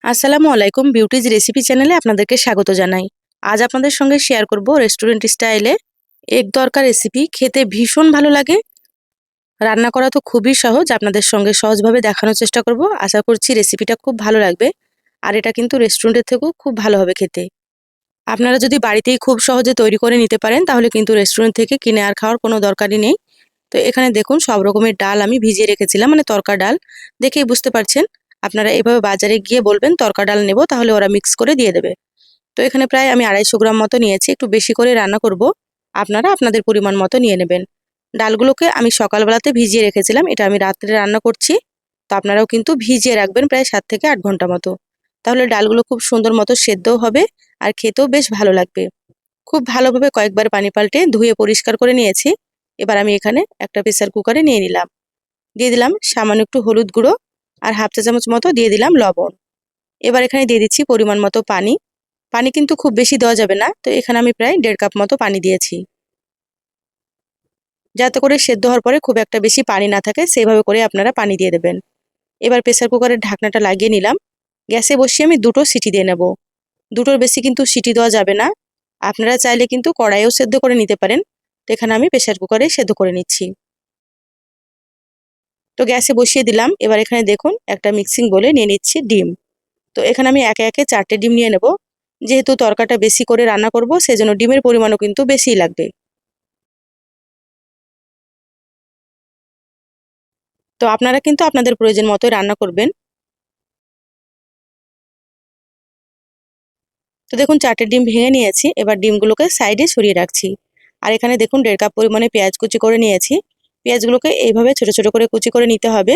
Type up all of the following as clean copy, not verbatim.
আসসালামু আলাইকুম, beauties recipe চ্যানেলে আপনাদেরকে স্বাগত জানাই। আজ আপনাদের সঙ্গে শেয়ার করব রেস্টুরেন্ট স্টাইলে এগ তড়কা রেসিপি। খেতে ভীষণ ভালো লাগে, রান্না করা তো খুবই সহজ। আপনাদের সঙ্গে সহজভাবে দেখানোর চেষ্টা করব। আশা করছি রেসিপিটা খুব ভালো লাগবে। আর এটা কিন্তু রেস্টুরেন্টের থেকেও খুব ভালো হবে খেতে। আপনারা যদি বাড়িতেই খুব সহজে তৈরি করে নিতে পারেন তাহলে কিন্তু রেস্টুরেন্ট থেকে কিনে আর খাওয়ার কোনো দরকারই নেই। তো এখানে দেখুন সব রকমের ডাল আমি ভিজিয়ে রেখেছিলাম, মানে তড়কা ডাল। দেখেই বুঝতে পারছেন। আপনারা এভাবে বাজারে গিয়ে বলবেন তড়কা ডাল নেব, তাহলে ওরা মিক্স করে দিয়ে দেবে। তো এখানে প্রায় আমি 250 গ্রাম মতো নিয়েছি, একটু বেশি করে রান্না করব। আপনারা আপনাদের পরিমাণ মতো নিয়ে নেবেন। ডালগুলোকে আমি সকালবেলাতে ভিজিয়ে রেখেছিলাম, এটা আমি রাত্রে রান্না করছি। তো আপনারাও কিন্তু ভিজিয়ে রাখবেন প্রায় 7 থেকে 8 ঘন্টা মতো। তাহলে ডালগুলো খুব সুন্দর মতো সেদ্ধও হবে আর খেতেও বেশ ভালো লাগবে। খুব ভালোভাবে কয়েকবার পানি পাল্টে ধুয়ে পরিষ্কার করে নিয়েছি। এবার আমি এখানে একটা প্রেসার কুকারে নিয়ে নিলাম। দিয়ে দিলাম সামান্য একটু হলুদ গুঁড়ো আর হাফ চা চামচ মতো দিয়ে দিলাম লবণ। এবার এখানে দিয়ে দিচ্ছি পরিমাণ মতো পানি। পানি কিন্তু খুব বেশি দেওয়া যাবে না, তো এখানে আমি প্রায় 1.5 কাপ মতো পানি দিয়েছি, যাতে করে সেদ্ধ হওয়ার পরে খুব একটা বেশি পানি না থাকে। সেইভাবে করে আপনারা পানি দিয়ে দেবেন। এবার প্রেসার কুকারের ঢাকনাটা লাগিয়ে নিলাম। গ্যাসে বসিয়ে আমি 2টো সিটি দিয়ে নেব। 2টোর বেশি কিন্তু সিটি দেওয়া যাবে না। আপনারা চাইলে কিন্তু কড়াইয়েও সেদ্ধ করে নিতে পারেন। তো এখানে আমি প্রেসার কুকারে সেদ্ধ করে নিচ্ছি। তো গ্যাসে বসিয়ে দিলাম। এবার এখানে দেখুন একটা মিক্সিং বলে নিয়ে নিচ্ছি ডিম। তো এখানে আমি একে একে 4টে ডিম নিয়ে নেব। যেহেতু তরকাটা বেশি করে রান্না করব, সেজন্য ডিমের পরিমাণও কিন্তু বেশিই লাগবে। তো আপনারা কিন্তু আপনাদের প্রয়োজন মতো রান্না করবেন। তো দেখুন 4টে ডিম ভেঙে নিয়েছি। এবার ডিমগুলোকে সাইডে সরিয়ে রাখছি। আর এখানে দেখুন 1.5 কাপ পরিমাণে পেঁয়াজ কুচি করে নিয়েছি। পেঁয়াজগুলোকে এইভাবে ছোট ছোট করে কুচি করে নিতে হবে।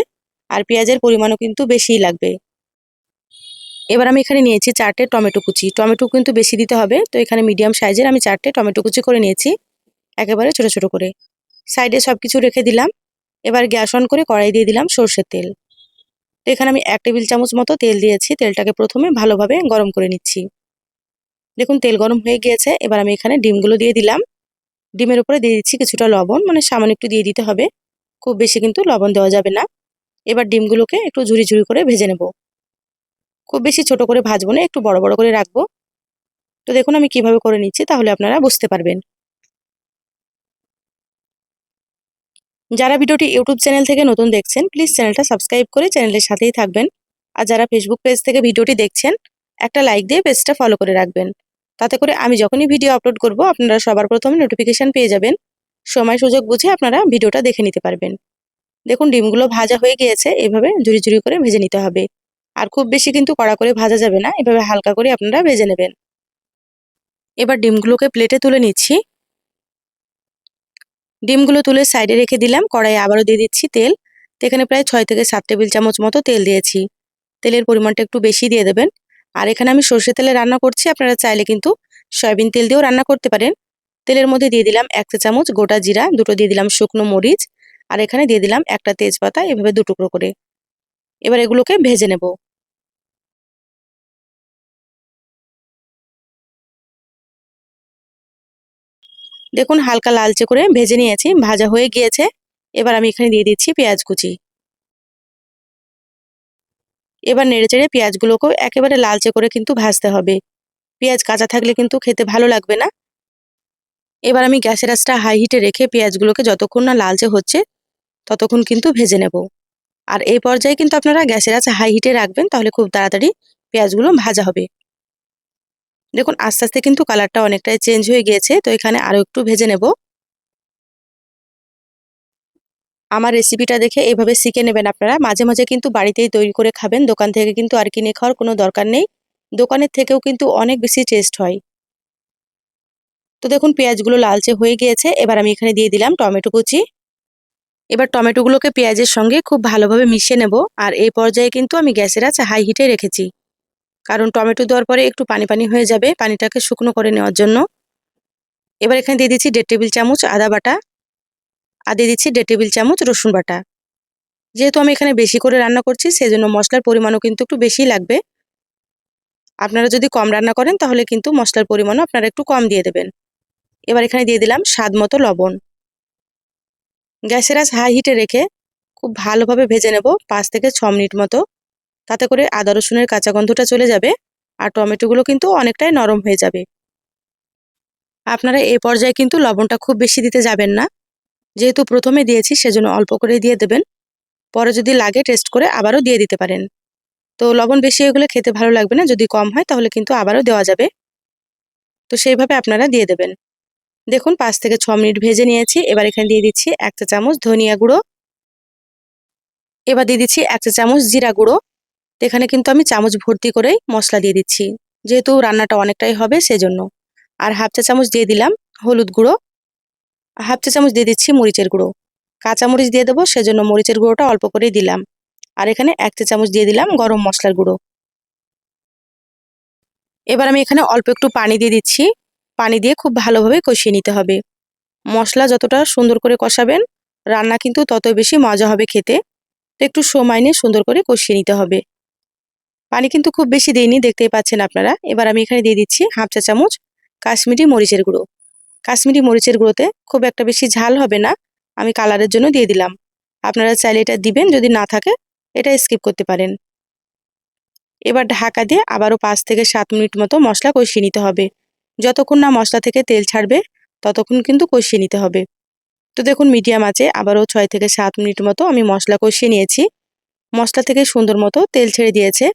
আর পেঁয়াজের পরিমাণও কিন্তু বেশিই লাগবে। এবার আমি এখানে নিয়েছি 4টে টমেটো কুচি। টমেটো কিন্তু বেশি দিতে হবে। তো এখানে মিডিয়াম সাইজের আমি 4টে টমেটো কুচি করে নিয়েছি, একেবারে ছোট ছোট করে। সাইডে সবকিছু রেখে দিলাম। এবার গ্যাস অন করে কড়াই দিয়ে দিলাম সর্ষের তেল। তো এখানে আমি 1 টেবিল চামচ মতো তেল দিয়েছি। তেলটাকে প্রথমে ভালোভাবে গরম করে নিচ্ছি। দেখুন তেল গরম হয়ে গিয়েছে। এবার আমি এখানে ডিমগুলো দিয়ে দিলাম। ডিমের উপরে দিয়ে দিচ্ছি কিছুটা লবণ, মানে সামান্য একটু দিয়ে দিতে হবে। খুব বেশি কিন্তু লবণ দেওয়া যাবে না। এবার ডিমগুলোকে একটু ঝুরি ঝুরি করে ভেজে নেব। খুব বেশি ছোট করে ভাজবো না, একটু বড় বড় করে রাখবো। তো দেখুন আমি কিভাবে করে নিচ্ছি, তাহলে আপনারা বুঝতে পারবেন। যারা ভিডিওটি ইউটিউব চ্যানেল থেকে নতুন দেখছেন, প্লিজ চ্যানেলটা সাবস্ক্রাইব করে চ্যানেলের সাথেই থাকবেন। আর যারা ফেসবুক পেজ থেকে ভিডিওটি দেখছেন, একটা লাইক দিয়ে পেজটা ফলো করে রাখবেন। তাতে করে আমি যখনই ভিডিও আপলোড করব আপনারা সবার প্রথমে নোটিফিকেশন পেয়ে যাবেন। সময় সুযোগ বুঝে আপনারা ভিডিওটা দেখে নিতে পারবেন। দেখুন ডিমগুলো ভাজা হয়ে গিয়েছে। এভাবে ঝুরি ঝুরি করে ভেজে নিতে হবে। আর খুব বেশি কিন্তু কড়া করে ভাজা যাবে না, এভাবে হালকা করে আপনারা ভেজে নেবেন। এবার ডিমগুলোকে প্লেটে তুলে নিচ্ছি। ডিমগুলো তুলে সাইডে রেখে দিলাম। কড়াইয়ে আবারও দিয়ে দিচ্ছি তেল। তো এখানে প্রায় 6 থেকে 7 টেবিল চামচ মতো তেল দিয়েছি। তেলের পরিমাণটা একটু বেশি দিয়ে দেবেন। আর এখানে আমি সর্ষে তেলে রান্না করছি, আপনারা চাইলে কিন্তু সয়াবিন তেল দিয়েও রান্না করতে পারেন। তেলের মধ্যে দিয়ে দিলাম 1 চা চামচ গোটা জিরা, 2টো দিয়ে দিলাম শুকনো মরিচ, আর এখানে দিয়ে দিলাম একটা তেজপাতা, এভাবে 2 টুকরো করে। এবার এগুলোকে ভেজে নেব। দেখুন হালকা লালচে করে ভেজে নিয়েছি, ভাজা হয়ে গিয়েছে। এবার আমি এখানে দিয়ে দিচ্ছি পেঁয়াজ কুচি। এবার নেড়েচেড়ে পেঁয়াজগুলোকেও একেবারে লালচে করে কিন্তু ভাজতে হবে। পেঁয়াজ কাঁচা থাকলে কিন্তু খেতে ভালো লাগবে না। এবার আমি গ্যাসের আঁচটা হাই হিটে রেখে পেঁয়াজগুলোকে যতক্ষণ না লালচে হচ্ছে ততক্ষণ কিন্তু ভেজে নেব। আর এই পর্যায়ে কিন্তু আপনারা গ্যাসের আঁচ হাই হিটে রাখবেন, তাহলে খুব তাড়াতাড়ি পেঁয়াজগুলো ভাজা হবে। দেখুন আস্তে আস্তে কিন্তু কালারটা অনেকটাই চেঞ্জ হয়ে গিয়েছে। তো এখানে আরও একটু ভেজে নেব। আমার রেসিপিটা দেখে এইভাবে শিখে নেবেন আপনারা। মাঝে মাঝে কিন্তু বাড়িতেই তৈরি করে খাবেন, দোকান থেকে কিন্তু আর কিনে খাওয়ার কোনো দরকার নেই। দোকানের থেকেও কিন্তু অনেক বেশি টেস্ট হয়। তো দেখুন পেঁয়াজগুলো লালচে হয়ে গিয়েছে। এবার আমি এখানে দিয়ে দিলাম টমেটো কুচি। এবার টমেটোগুলোকে পেঁয়াজের সঙ্গে খুব ভালোভাবে মিশিয়ে নেব। আর এই পর্যায়ে কিন্তু আমি গ্যাসের আঁচ হাই হিটে রেখেছি, কারণ টমেটো দেওয়ার পরে একটু পানি পানি হয়ে যাবে, পানিটাকে শুকনো করে নেওয়ার জন্য। এবার এখানে দিয়ে দিচ্ছি 1.5 টেবিল চামচ আদা বাটা, আর দিয়ে দিচ্ছি 1.5 টেবিল চামচ রসুন বাটা। যেহেতু আমি এখানে বেশি করে রান্না করছি, সেজন্য মশলার পরিমাণও কিন্তু একটু বেশি লাগবে। আপনারা যদি কম রান্না করেন তাহলে কিন্তু মশলার পরিমাণও আপনারা একটু কম দিয়ে দেবেন। এবার এখানে দিয়ে দিলাম স্বাদ মতো লবণ। গ্যাসের আঁচ হাই হিটে রেখে খুব ভালোভাবে ভেজে নেব 5 থেকে 6 মিনিট মতো। তাতে করে আদা রসুনের কাঁচা গন্ধটা চলে যাবে আর টমেটোগুলো কিন্তু অনেকটাই নরম হয়ে যাবে। আপনারা এই পর্যায়ে কিন্তু লবণটা খুব বেশি দিতে যাবেন না, যেহেতু প্রথমে দিয়েছি সেজন্য অল্প করে দিয়ে দেবেন। পরে যদি লাগে টেস্ট করে আবারও দিয়ে দিতে পারেন। তো লবণ বেশি হয়ে গেলে খেতে ভালো লাগবে না, যদি কম হয় তাহলে কিন্তু আবারও দেওয়া যাবে। তো সেইভাবে আপনারা দিয়ে দেবেন। দেখুন 5 থেকে 6 মিনিট ভেজে নিয়েছি। এবার এখানে দিয়ে দিচ্ছি 1 চা চামচ ধনিয়া গুঁড়ো। এবার দিয়ে দিচ্ছি 1 চা চামচ জিরা গুঁড়ো। এখানে কিন্তু আমি চামচ ভর্তি করেই মশলা দিয়ে দিচ্ছি, যেহেতু রান্নাটা অনেকটাই হবে সেজন্য। আর হাফ চা চামচ দিয়ে দিলাম হলুদ গুঁড়ো। হাফ চা চামচ দিয়ে দিচ্ছি মরিচের গুঁড়ো। কাঁচা মরিচ দিয়ে দেবো সেজন্য মরিচের গুঁড়োটা অল্প করেই দিলাম। আর এখানে 1 চা চামচ দিয়ে দিলাম গরম মশলার গুঁড়ো। এবার আমি এখানে অল্প একটু পানি দিয়ে দিচ্ছি। পানি দিয়ে খুব ভালোভাবে কষিয়ে নিতে হবে। মশলা যতটা সুন্দর করে কষাবেন রান্না কিন্তু তত বেশি মজা হবে খেতে। তো একটু সময় নিয়ে সুন্দর করে কষিয়ে নিতে হবে। পানি কিন্তু খুব বেশি দেইনি, দেখতেই পাচ্ছেন আপনারা। এবার আমি এখানে দিয়ে দিচ্ছি হাফ চা চামচ কাশ্মীরি মরিচের গুঁড়ো। কাশ্মীরি মরিচের গুঁড়োতে খুব একটা বেশি ঝাল হবে না, আমি কালারের জন্য দিয়ে দিলাম। আপনারা চাইলে এটা দিবেন, যদি না থাকে এটা স্কিপ করতে পারেন। এবার ঢাকা দিয়ে আবারও 5 থেকে 7 মিনিট মতো মশলা কষিয়ে নিতে হবে। যতক্ষণ না মশলা থেকে তেল ছাড়বে ততক্ষণ কিন্তু কষিয়ে নিতে হবে। তো দেখুন মিডিয়াম আঁচে আবারও 6 থেকে 7 মিনিট মতো আমি মশলা কষিয়ে নিয়েছি। মশলা থেকে সুন্দর মতো তেল ছেড়ে দিয়েছে।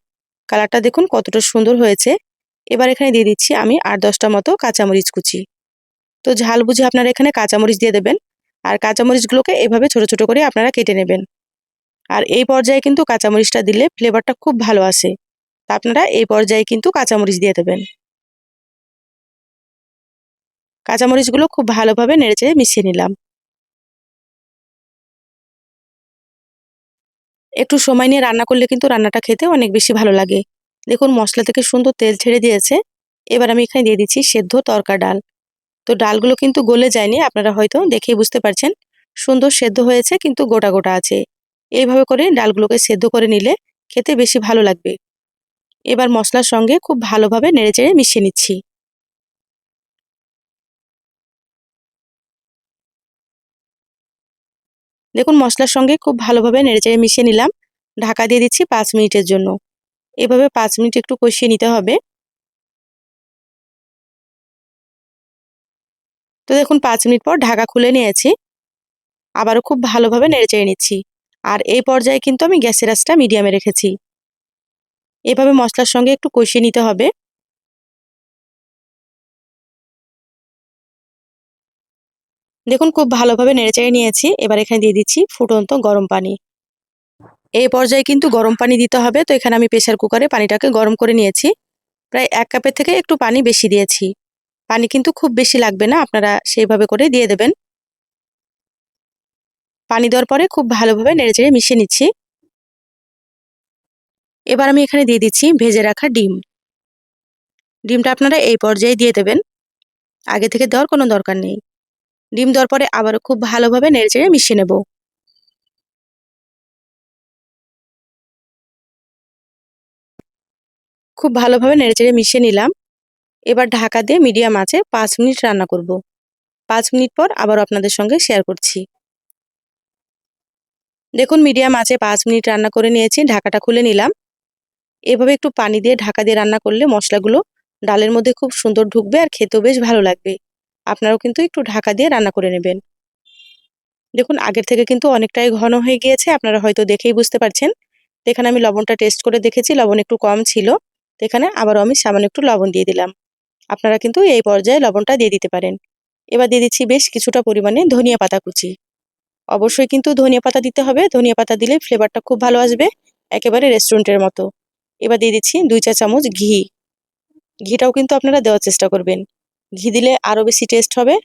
কালারটা দেখুন কতটা সুন্দর হয়েছে। এবার এখানে দিয়ে দিচ্ছি আমি 8-10টা মতো কাঁচামরিচ কুচি। তো ঝাল বুঝে আপনারা এখানে কাঁচামরিচ দিয়ে দেবেন। আর কাঁচামরিচগুলোকে এভাবে ছোট ছোট করে আপনারা কেটে নেবেন। আর এই পর্যায়ে কিন্তু কাঁচামরিচটা দিলে ফ্লেভারটা খুব ভালো আসে। তা আপনারা এই পর্যায়ে কিন্তু কাঁচামরিচ দিয়ে দেবেন। কাঁচামরিচগুলো খুব ভালোভাবে নেড়েচেড়ে মিশিয়ে নিলাম। একটু সময় নিয়ে রান্না করলে কিন্তু রান্নাটা খেতে অনেক বেশি ভালো লাগে। দেখুন মশলা থেকে সুন্দর তেল ছেড়ে দিয়েছে। এবার আমি এখানে দিয়ে দিচ্ছি সেদ্ধ তরকা ডাল। তো ডালগুলো কিন্তু গলে যায়নি, আপনারা হয়তো দেখেই বুঝতে পারছেন। সুন্দর সেদ্ধ হয়েছে কিন্তু গোটা গোটা আছে। এইভাবে করে ডালগুলোকে সেদ্ধ করে নিলে খেতে বেশি ভালো লাগবে। এবার মশলার সঙ্গে খুব ভালোভাবে নেড়েচেড়ে মিশিয়ে নিচ্ছি। দেখুন মশলার সঙ্গে খুব ভালোভাবে নেড়েচেড়ে মিশিয়ে নিলাম। ঢাকা দিয়ে দিচ্ছি 5 মিনিটের জন্য। এভাবে 5 মিনিট একটু কষিয়ে নিতে হবে। তো দেখুন 5 মিনিট পর ঢাকা খুলে নিয়েছি। আবারও খুব ভালোভাবে নেড়েচেড়ে নিচ্ছি। আর এই পর্যায়ে কিন্তু আমি গ্যাসের আঁচটা মিডিয়ামে রেখেছি। এভাবে মশলার সঙ্গে একটু কষিয়ে নিতে হবে। দেখুন খুব ভালোভাবে নেড়েচেড়ে নিয়েছি। এবার এখানে দিয়ে দিচ্ছি ফুটন্ত গরম পানি। এই পর্যায়ে কিন্তু গরম পানি দিতে হবে। তো এখানে আমি প্রেসার কুকারে পানিটাকে গরম করে নিয়েছি। প্রায় 1 কাপের থেকে একটু পানি বেশি দিয়েছি। পানি কিন্তু খুব বেশি লাগবে না, আপনারা সেইভাবে করে দিয়ে দেবেন। পানি দেওয়ার পরে খুব ভালোভাবে নেড়েচেড়ে মিশিয়ে নিচ্ছি। এবার আমি এখানে দিয়ে দিচ্ছি ভেজে রাখা ডিম। ডিমটা আপনারা এই পর্যায়ে দিয়ে দেবেন। আগে থেকে দেওয়ার কোনো দরকার নেই। ডিম দেওয়ার পরে আবারও খুব ভালোভাবে নেড়েচেড়ে মিশিয়ে নেব। খুব ভালোভাবে নেড়েচেড়ে মিশিয়ে নিলাম। এবার ঢাকা দিয়ে মিডিয়াম আঁচে 5 মিনিট রান্না করব। 5 মিনিট পর আবারও আপনাদের সঙ্গে শেয়ার করছি। দেখুন মিডিয়াম আঁচে 5 মিনিট রান্না করে নিয়েছি। ঢাকাটা খুলে নিলাম। এভাবে একটু পানি দিয়ে ঢাকা দিয়ে রান্না করলে মশলাগুলো ডালের মধ্যে খুব সুন্দর ঢুকবে আর খেতেও বেশ ভালো লাগবে। আপনারাও কিন্তু একটু ঢাকা দিয়ে রান্না করে নেবেন। দেখুন আগের থেকে কিন্তু অনেকটাই ঘন হয়ে গিয়েছে, আপনারা হয়তো দেখেই বুঝতে পারছেন। তো এখানে আমি লবণটা টেস্ট করে দেখেছি, লবণ একটু কম ছিল। তো এখানে আবারও আমি সামান্য একটু লবণ দিয়ে দিলাম। আপনারা কিন্তু এই পর্যায়ে লবণটা দিয়ে দিতে পারেন। এবার দিয়ে দিচ্ছি বেশ কিছুটা পরিমাণে ধনিয়া পাতা কুচি। অবশ্যই কিন্তু ধনিয়া পাতা দিতে হবে। ধনিয়া পাতা দিলে ফ্লেভারটা খুব ভালো আসবে, একেবারে রেস্টুরেন্টের মতো। এবার দিয়ে দিচ্ছি 2 চা চামচ ঘি। ঘিটাও কিন্তু আপনারা দেওয়ার চেষ্টা করবেন। ঘি দিলে আরো বেশি টেস্ট হবে।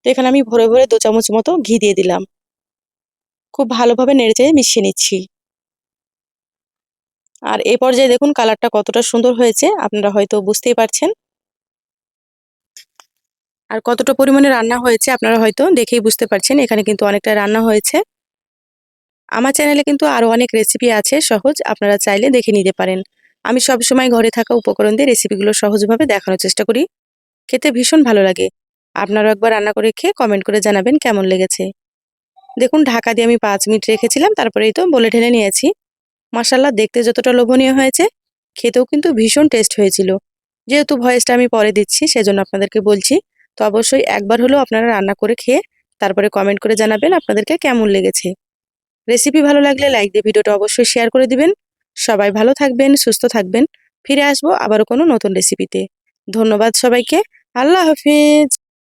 তো এখানে আমি ভরে ভরে 2 চামচ মতো ঘি দিয়ে দিলাম। খুব ভালোভাবে নেড়েচেড়ে মিশিয়ে নিচ্ছি। আর এই পর্যায়ে দেখুন কালারটা কতটা সুন্দর হয়েছে, আপনারা হয়তো বুঝতেই পারছেন। আর কতটা পরিমাণে রান্না হয়েছে আপনারা হয়তো দেখেই বুঝতে পারছেন। এখানে কিন্তু অনেকটা রান্না হয়েছে। আমার চ্যানেলে কিন্তু আরো অনেক রেসিপি আছে সহজ, আপনারা চাইলে দেখে নিতে পারেন। আমি সবসময় ঘরে থাকা উপকরণ দিয়ে রেসিপিগুলো সহজভাবে দেখানোর চেষ্টা করি। খেতে ভীষণ ভালো লাগে। আপনারাও একবার রান্না করে খেয়ে কমেন্ট করে জানাবেন কেমন লেগেছে। দেখুন ঢাকা দিয়ে আমি 5 মিনিট রেখেছিলাম, তারপরেই তো বলে ঢেলে নিয়েছি। মাশাআল্লাহ দেখতে যতটা লোভনীয় হয়েছে খেতেও কিন্তু ভীষণ টেস্ট হয়েছিল। যেহেতু ভয়েসটা আমি পরে দিচ্ছি সেজন্য আপনাদেরকে বলছি। তো অবশ্যই একবার হলেও আপনারা রান্না করে খেয়ে তারপরে কমেন্ট করে জানাবেন আপনাদেরকে কেমন লেগেছে। রেসিপি ভালো লাগলে লাইক দিয়ে ভিডিওটা অবশ্যই শেয়ার করে দিবেন। সবাই ভালো থাকবেন, সুস্থ থাকবেন। ফিরে আসবো আবারও কোনো নতুন রেসিপিতে। ধন্যবাদ সবাইকে। আল্লাহ হাফিজ।